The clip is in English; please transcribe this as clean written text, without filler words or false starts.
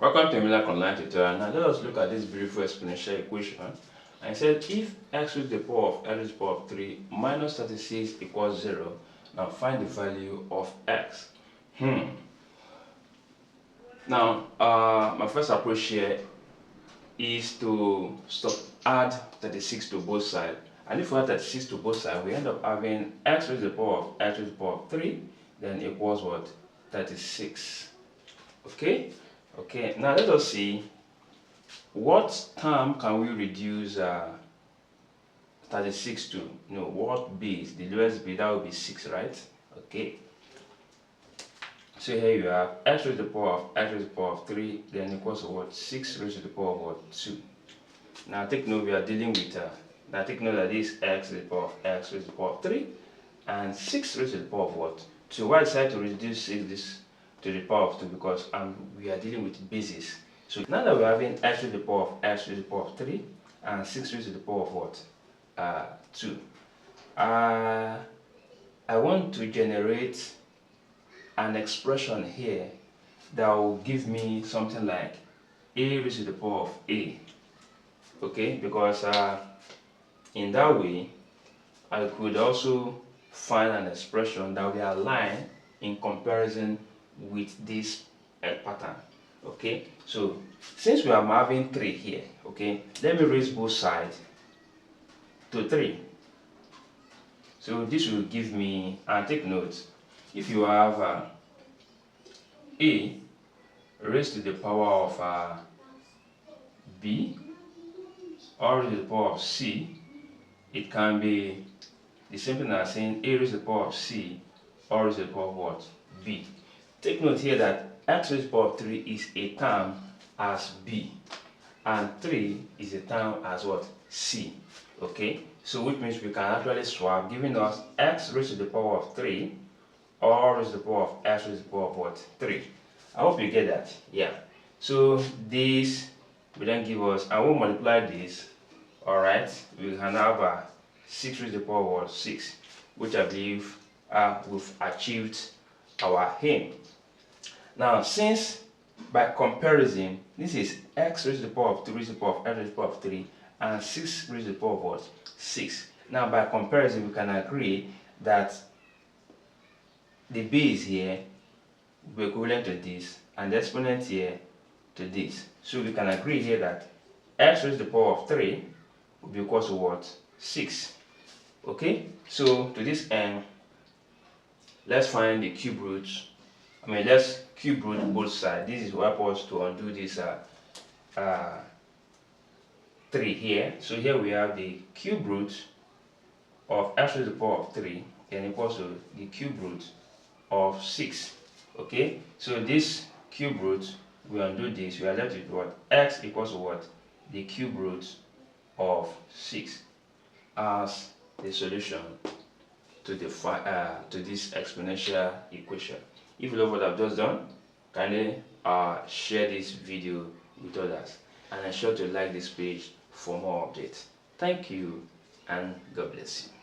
Welcome to Emmelac online tutorial. Now let us look at this beautiful exponential equation. And it said if x raised to the power of x raised to the power of 3 minus 36 equals 0, now find the value of x. Now my first approach here is to add 36 to both sides. And if we add 36 to both sides, we end up having x raised to the power of x raised to the power of 3 then equals what? 36. Okay, now let us see what term can we reduce 36 to. What base? The lowest base, that would be 6, right? Okay. So here you have x raised to the power of x raised to the power of 3 then equals to what? 6 raised to the power of what? 2. Now take note, we are dealing with now take note that this x raised to the power of x raised to the power of 3 and 6 raised to the power of what? 2. Why I decided to reduce this to the power of 2? Because we are dealing with bases. So now that we're having x raised to the power of x raised to the power of 3 and 6 raised to the power of what? 2. I want to generate an expression here that will give me something like a raised to the power of a. Okay, because in that way I could also find an expression that will align in comparison with this pattern. Okay, so since we are having 3 here, okay, let me raise both sides to 3. So this will give me, and take note, if you have a raised to the power of b or raised to the power of c, it can be the same thing as saying a raised to the power of c or raised to the power of what? B. Take note here that x raised to the power of 3 is a term as b and 3 is a term as what? C. Okay, so which means we can actually swap, giving us x raised to the power of 3 or raised to the power of x raised to the power of what? 3. I hope you get that. Yeah. So this will then give us, and we'll multiply this. Alright, we can have 6 raised to the power of 6, which I believe we've achieved our aim. Now, since by comparison, this is x raised to the power of 2 raised to the power of x raised to the power of 3 and 6 raised to the power of what? 6. Now, by comparison, we can agree that the base here will be equivalent to this and the exponent here to this. So we can agree here that x raised to the power of 3 will be equal to what? 6. Okay, so to this end, let's find the cube roots. Let's cube root both sides. This is what helps us to undo this 3 here. So here we have the cube root of x raised to the power of 3 and equals to the cube root of 6. Okay, so this cube root, we undo this, we are left with what? X equals to what? The cube root of 6 as the solution to this exponential equation. If you love what I've just done, kindly share this video with others and ensure to like this page for more updates. Thank you and God bless you.